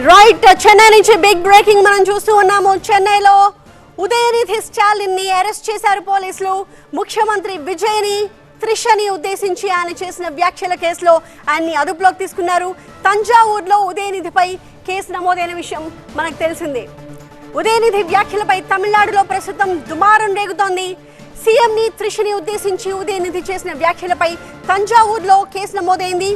Right Chennai నుంచి big breaking మనం చూస్తూ ఉన్నాము. చెన్నైలో ఉదయనిధి స్టాలిన్ ని అరెస్ట్ చేశారు పోలీసులు. ముఖ్యమంత్రి విజయ్ని త్రిషని ఉద్దేశించి ఆయన చేసిన వ్యాఖ్యల కేసులో ఆయన్ని అదుపులోకి తీసుకున్నారు. తంజావూరులో ఉదయనిధిపై కేసు నమోదైన విషయం మనకు తెలిసిందే. ఉదయనిధి వ్యాఖ్యలపై తమిళనాడులో ప్రస్తుతం దుమారం రేగుతోంది. సీఎంని త్రిషని ఉద్దేశించి ఉదయనిధి చేసిన వ్యాఖ్యలపై తంజావూరులో కేసు నమోదైంది.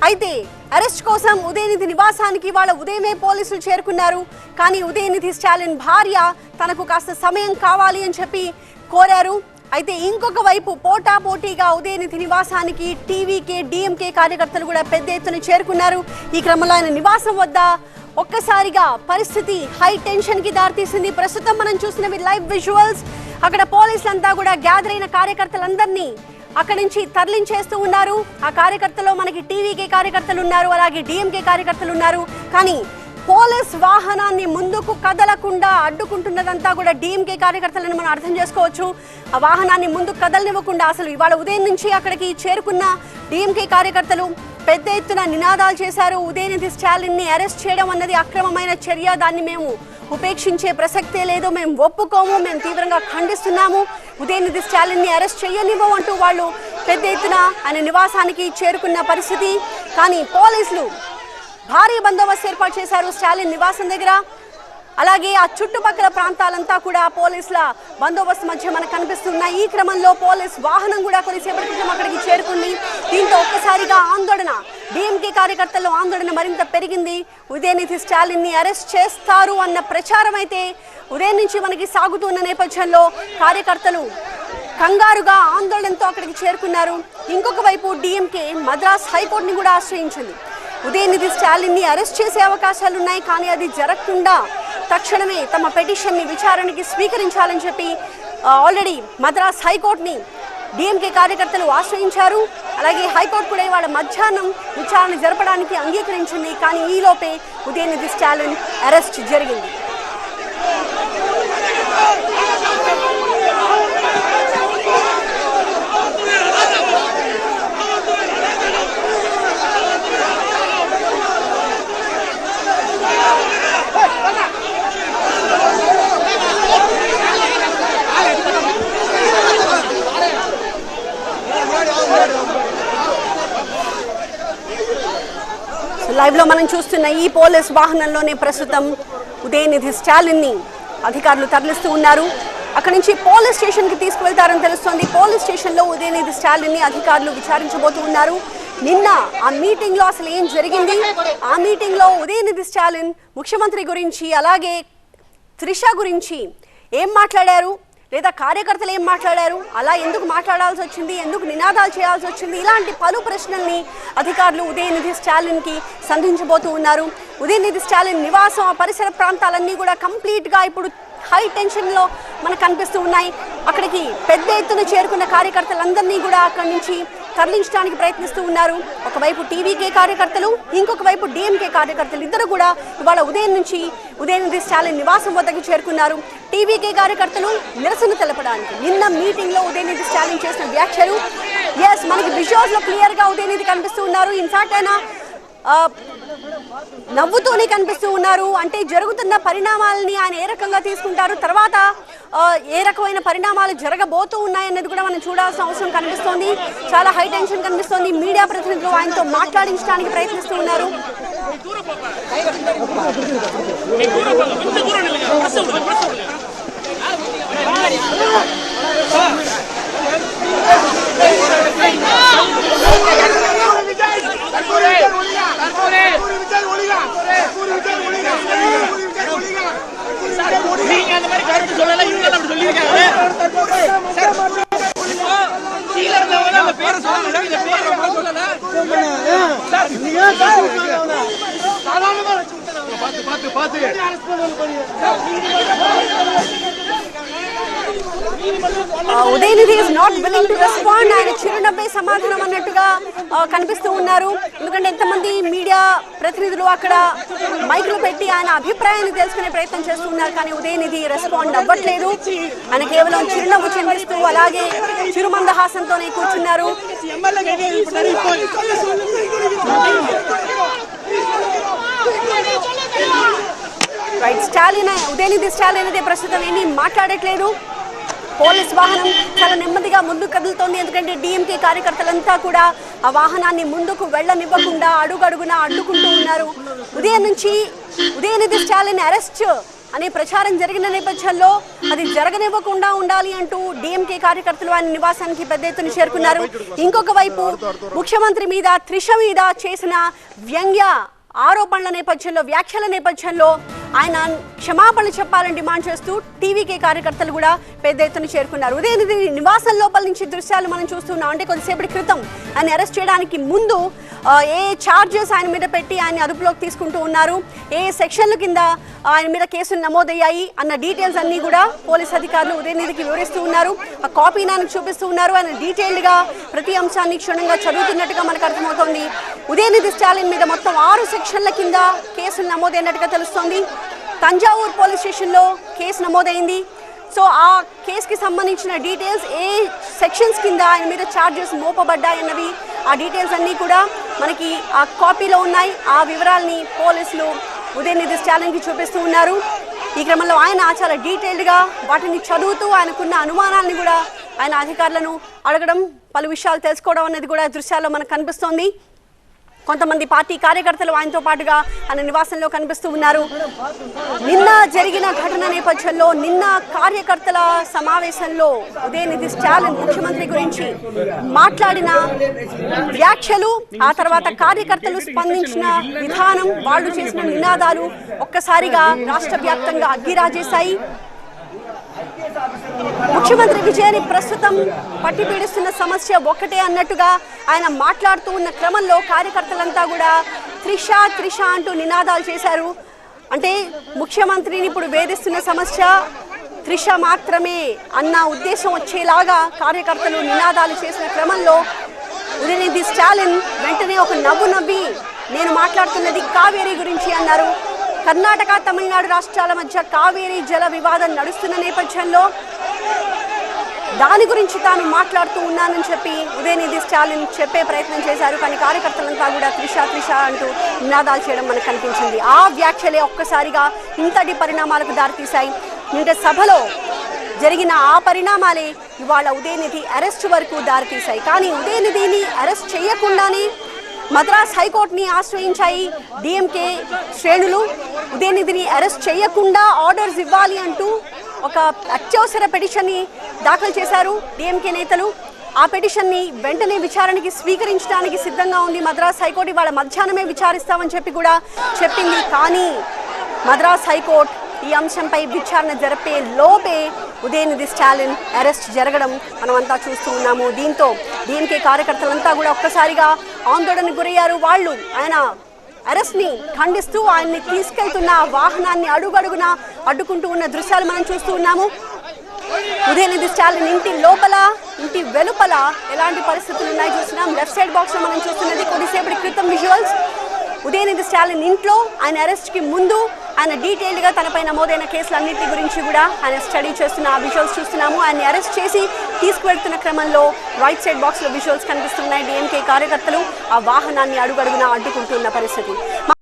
అయితే అరెస్ట్ కోసం ఉదయనిధి నివాసానికి వాళ్ళ ఉదయమే పోలీసులు చేరుకున్నారు. కానీ ఉదయనిధి స్టాలిన్ భార్య తనకు కాస్త సమయం కావాలి అని చెప్పి కోరారు. అయితే ఇంకొక వైపు పోటాపోటీగా ఉదయనిధి నివాసానికి టీవీకే డిఎంకే కార్యకర్తలు కూడా పెద్ద ఎత్తున చేరుకున్నారు. ఈ క్రమంలో ఆయన నివాసం వద్ద ఒక్కసారిగా పరిస్థితి హై టెన్షన్ కి దారితీసింది. ప్రస్తుతం మనం చూసినవి లైవ్ విజువల్స్. అక్కడ పోలీసులంతా కూడా గ్యాదర్ అయిన కార్యకర్తలందరినీ అక్కడి నుంచి తరలించేస్తూ ఉన్నారు. ఆ కార్యకర్తలో మనకి టీవీకే కార్యకర్తలు ఉన్నారు, అలాగే డిఎంకే కార్యకర్తలు ఉన్నారు. కానీ పోలీస్ వాహనాన్ని ముందుకు కదలకుండా అడ్డుకుంటున్నదంతా కూడా డిఎంకే కార్యకర్తలను మనం అర్థం చేసుకోవచ్చు. ఆ వాహనాన్ని ముందుకు కదలనివ్వకుండా అసలు ఇవాళ ఉదయం నుంచి అక్కడికి చేరుకున్న డిఎంకే కార్యకర్తలు పెద్ద ఎత్తున నినాదాలు చేశారు. ఉదయనిధి స్టాలిన్ ని అరెస్ట్ చేయడం అన్నది అక్రమమైన చర్య, దాన్ని మేము ఉపేక్షించే ప్రసక్తే లేదు, మేము ఒప్పుకోము, మేము తీవ్రంగా ఖండిస్తున్నాము, ఉదయనిధి స్టాలిన్ ని అరెస్ట్ చేయనివ్వం అంటూ వాళ్ళు పెద్ద ఎత్తున ఆయన నివాసానికి చేరుకున్న పరిస్థితి. కానీ పోలీసులు భారీ బందోబస్తు ఏర్పాటు చేశారు స్టాలిన్ నివాసం దగ్గర. అలాగే ఆ చుట్టుపక్కల ప్రాంతాలంతా కూడా పోలీసుల బందోబస్తు మధ్య మనకు కనిపిస్తున్నాయి. ఈ క్రమంలో పోలీస్ వాహనం కూడా కొద్దిసేపటి క్రితం అక్కడికి చేరుకుంది. దీంతో ఒక్కసారిగా ఆందోళన, డిఎంకే కార్యకర్తల్లో ఆందోళన మరింత పెరిగింది. ఉదయనిధి స్టాలిన్ ని అరెస్ట్ చేస్తారు అన్న ప్రచారం అయితే ఉదయం నుంచి మనకి సాగుతున్న నేపథ్యంలో కార్యకర్తలు కంగారుగా ఆందోళనతో అక్కడికి చేరుకున్నారు. ఇంకొక వైపు డిఎంకే మద్రాస్ హైకోర్టుని కూడా ఆశ్రయించింది. ఉదయనిధి స్టాలిన్ ని అరెస్ట్ చేసే అవకాశాలున్నాయి, కానీ అది జరగకుండా తక్షణమే తమ పిటిషన్ని విచారణకి స్వీకరించాలని చెప్పి ఆల్రెడీ మద్రాస్ హైకోర్టుని డిఎంకే కార్యకర్తలు ఆశ్రయించారు. అలాగే హైకోర్టు కూడా ఇవాళ మధ్యాహ్నం విచారణ జరపడానికి అంగీకరించింది. కానీ ఈలోపే ఉదయనిధి స్టాలిన్ అరెస్ట్ జరిగింది. లైవ్ లో మనం చూస్తున్న ఈ పోలీస్ వాహనంలోనే ప్రస్తుతం ఉదయనిధి స్టాలిన్ ని అధికారులు తరలిస్తూ ఉన్నారు. అక్కడి నుంచి పోలీస్ స్టేషన్ కి తీసుకువెళ్తారని తెలుస్తోంది. పోలీస్ స్టేషన్ లో ఉదయనిధి స్టాలిన్ ని అధికారులు విచారించబోతూ ఉన్నారు. నిన్న ఆ మీటింగ్ లో అసలు ఏం జరిగింది, ఆ మీటింగ్ లో ఉదయనిధి స్టాలిన్ ముఖ్యమంత్రి గురించి అలాగే త్రిష గురించి ఏం మాట్లాడారు, లేదా కార్యకర్తలు ఏం మాట్లాడారు, అలా ఎందుకు మాట్లాడాల్సి వచ్చింది, ఎందుకు నినాదాలు చేయాల్సి వచ్చింది, ఇలాంటి పలు ప్రశ్నల్ని అధికారులు ఉదయనిధి స్టాలిన్ కి సంధించబోతూ ఉన్నారు. ఉదయనిధి స్టాలిన్ నివాసం ఆ పరిసర ప్రాంతాలన్నీ కూడా కంప్లీట్ గా ఇప్పుడు హై టెన్షన్ లో మనకు కనిపిస్తూ ఉన్నాయి. అక్కడికి పెద్ద ఎత్తున చేరుకున్న కార్యకర్తలందరినీ కూడా అక్కడి నుంచి తరలించడానికి ప్రయత్నిస్తూ ఉన్నారు. ఒకవైపు టీవీకే కార్యకర్తలు, ఇంకొక వైపు డిఎంకే కార్యకర్తలు ఇద్దరు కూడా ఇవాళ ఉదయం నుంచి ఉదయనిధి స్టాలిన్ నివాసం వద్దకు చేరుకున్నారు. టీవీకే కార్యకర్తలు నిరసన తెలపడానికి నిన్న మీటింగ్ లో ఉదయనిధి స్టాలిన్ చేసిన వ్యాఖ్యలు మనకి విజువల్స్ లో క్లియర్ గా ఉదయనిధి కనిపిస్తూ ఉన్నారు. ఇన్ఫాక్ట్ ఆయన నవ్వుతూనే కనిపిస్తూ ఉన్నారు. అంటే జరుగుతున్న పరిణామాలని ఆయన ఏ రకంగా తీసుకుంటారు, తర్వాత ఏ రకమైన పరిణామాలు జరగబోతూ ఉన్నాయన్నది కూడా మనం చూడాల్సిన అవసరం కనిపిస్తోంది. చాలా హై టెన్షన్ కనిపిస్తోంది. మీడియా ప్రతినిధులు ఆయనతో మాట్లాడించడానికి ప్రయత్నిస్తూ ఉన్నారు. Udhayanidhi is not willing to respond. ఆయన చిరునవ్వే సమాధానం అన్నట్టుగా కనిపిస్తూ ఉన్నారు. ఎందుకంటే ఎంతమంది మీడియా ప్రతినిధులు అక్కడ మైకులు పెట్టి ఆయన అభిప్రాయాన్ని తెలుసుకునే ప్రయత్నం చేస్తున్నారు, కానీ ఉదయనిధి రెస్పాండ్ అవ్వట్లేదు. ఆయన కేవలం చిరునవ్వు చిందిస్తూ అలాగే చిరుమందహాసంతోనే కూర్చున్నారు. ఉదయనిధి స్టాలిన్ అనేది ప్రస్తుతం ఏమీ మాట్లాడట్లేదు. పోలీస్ వాహనం చాలా నెమ్మదిగా ముందుకు కదులుతోంది. ఎందుకంటే డిఎంకే కార్యకర్తలంతా కూడా ఆ వాహనాన్ని ముందుకు వెళ్ళనివ్వకుండా అడుగడుగునా అడ్డుకుంటూ ఉన్నారు. ఉదయం నుంచి ఉదయనిధి స్టాలిన్ అరెస్ట్ అనే ప్రచారం జరిగిన నేపథ్యంలో అది జరగనివ్వకుండా ఉండాలి అంటూ డిఎంకే కార్యకర్తలు ఆయన నివాసానికి పెద్ద ఎత్తున చేరుకున్నారు. ఇంకొక వైపు ముఖ్యమంత్రి మీద, త్రిష మీద చేసిన వ్యంగ్య ఆరోపణల నేపథ్యంలో, వ్యాఖ్యల నేపథ్యంలో ఆయన క్షమాపణలు చెప్పాలని డిమాండ్ చేస్తూ టీవీకే కార్యకర్తలు కూడా పెద్ద ఎత్తున చేరుకున్నారు. ఉదయనిధి నివాసం లోపల నుంచి దృశ్యాలు మనం చూస్తున్నాం. అంటే కొద్దిసేపటి క్రితం ఆయన అరెస్ట్ చేయడానికి ముందు ఏ చార్జెస్ ఆయన మీద పెట్టి ఆయన అదుపులోకి తీసుకుంటూ ఉన్నారు, ఏ సెక్షన్ల కింద ఆయన మీద కేసులు నమోదయ్యాయి అన్న డీటెయిల్స్ అన్నీ కూడా పోలీస్ అధికారులు ఉదయనిధికి వివరిస్తూ ఉన్నారు. ఆ కాపీ నాకు చూపిస్తూ ఉన్నారు. ఆయన డీటెయిల్డ్గా ప్రతి అంశాన్ని క్షుణ్ణంగా చదువుతున్నట్టుగా మనకు అర్థమవుతోంది. ఉదయనిధి స్టాలిన్ మీద మొత్తం 6 సెక్షన్ల కింద కేసులు నమోదైనట్టుగా తెలుస్తోంది. తంజావూరు పోలీస్ స్టేషన్లో కేసు నమోదైంది. సో ఆ కేసుకి సంబంధించిన డీటెయిల్స్, ఏ సెక్షన్స్ కింద ఆయన మీద ఛార్జెస్ మోపబడ్డాయన్నవి, ఆ డీటెయిల్స్ అన్నీ కూడా మనకి ఆ కాపీలో ఉన్నాయి. ఆ వివరాలని పోలీసులు ఉదయనిధి స్టాలిన్కి చూపిస్తూ ఉన్నారు. ఈ క్రమంలో ఆయన చాలా డీటెయిల్డ్గా వాటిని చదువుతూ ఆయనకున్న అనుమానాలని కూడా ఆయన అధికారులను అడగడం, పలు విషయాలు తెలుసుకోవడం అనేది కూడా దృశ్యాల్లో మనకు కనిపిస్తోంది. కొంతమంది పార్టీ కార్యకర్తలు ఆయనతో పాటుగా ఆయన నివాసంలో కనిపిస్తూ ఉన్నారు. నిన్న జరిగిన ఘటన నేపథ్యంలో నిన్న కార్యకర్తల సమావేశంలో ఉదయనిధి స్టాలిన్ ముఖ్యమంత్రి గురించి మాట్లాడిన వ్యాఖ్యలు, ఆ తర్వాత కార్యకర్తలు స్పందించిన విధానం, వాళ్ళు చేసిన నినాదాలు ఒక్కసారిగా రాష్ట్ర వ్యాప్తంగా అగ్గిరాజేశాయి. ముఖ్యమంత్రి విజయాన్ని ప్రస్తుతం పట్టి పీడిస్తున్న సమస్య ఒక్కటే అన్నట్టుగా ఆయన మాట్లాడుతూ ఉన్న క్రమంలో కార్యకర్తలంతా కూడా త్రిష అంటూ నినాదాలు చేశారు. అంటే ముఖ్యమంత్రిని ఇప్పుడు వేధిస్తున్న సమస్య త్రిష మాత్రమే అన్న ఉద్దేశం వచ్చేలాగా కార్యకర్తలు నినాదాలు చేసిన క్రమంలో ఉదయనిధి స్టాలిన్ వెంటనే ఒక నవ్వు నవ్వి నేను మాట్లాడుతున్నది కావేరీ గురించి అన్నారు. కర్ణాటక, తమిళనాడు రాష్ట్రాల మధ్య కావేరీ జల వివాదం నడుస్తున్న నేపథ్యంలో దాని గురించి తాను మాట్లాడుతూ ఉన్నానని చెప్పి ఉదయనిధి స్టాలిన్ చెప్పే ప్రయత్నం చేశారు. కానీ కార్యకర్తలంతా కూడా త్రిష అంటూ నినాదాలు చేయడం మనకు కనిపించింది. ఆ వ్యాఖ్యలే ఒక్కసారిగా ఇంతటి పరిణామాలకు దారితీశాయి. నిన్న సభలో జరిగిన ఆ పరిణామాలే ఇవాళ ఉదయనిధి అరెస్ట్ వరకు దారితీశాయి. కానీ ఉదయనిధిని అరెస్ట్ చేయకుండానే మద్రాస్ హైకోర్టుని ఆశ్రయించాయి డిఎంకే శ్రేణులు. ఉదయనిధిని అరెస్ట్ చేయకుండా ఆర్డర్స్ ఇవ్వాలి అంటూ ఒక అత్యవసర పిటిషన్ని దాఖలు చేశారు డిఎంకే నేతలు. ఆ పిటిషన్ని వెంటనే విచారణకి స్వీకరించడానికి సిద్ధంగా ఉంది మద్రాస్ హైకోర్టు. ఇవాళ మధ్యాహ్నమే విచారిస్తామని చెప్పి కూడా చెప్పింది. కానీ మద్రాస్ హైకోర్టు ఈ అంశంపై విచారణ జరిపే లోపే ఉదయనిధి స్టాలిన్ అరెస్ట్ జరగడం మనమంతా చూస్తూ ఉన్నాము. దీంతో డిఎంకే కార్యకర్తలంతా కూడా ఒక్కసారిగా ఆందోళనకు గురయ్యారు. వాళ్ళు ఆయన అరెస్ట్ని ఖండిస్తూ ఆయన్ని తీసుకెళ్తున్న వాహనాన్ని అడుగడుగున అడ్డుకుంటూ ఉన్న దృశ్యాలు మనం చూస్తూ ఉన్నాము. ఉదయనిధి స్టాలిన్ ఇంటి లోపల, ఇంటి వెలుపల ఎలాంటి పరిస్థితులు ఉన్నాయి చూస్తున్నాం. లెఫ్ట్ సైడ్ బాక్స్ లో మనం చూస్తున్నది కొద్దిసేపటి క్రితం విజువల్స్. ఉదయనిధి స్టాలిన్ ఇంట్లో ఆయన అరెస్ట్కి ముందు ఆయన డీటెయిల్డ్గా తనపై నమోదైన కేసులన్నింటి గురించి కూడా ఆయన స్టడీ చేస్తున్న ఆ విజువల్స్ చూస్తున్నాము. ఆయన్ని అరెస్ట్ చేసి తీసుకువెళ్తున్న క్రమంలో రైట్ సైడ్ బాక్స్లో విజువల్స్ కనిపిస్తున్నాయి. డిఎంకే కార్యకర్తలు ఆ వాహనాన్ని అడుగడుగునా అడ్డుకుంటున్న పరిస్థితి.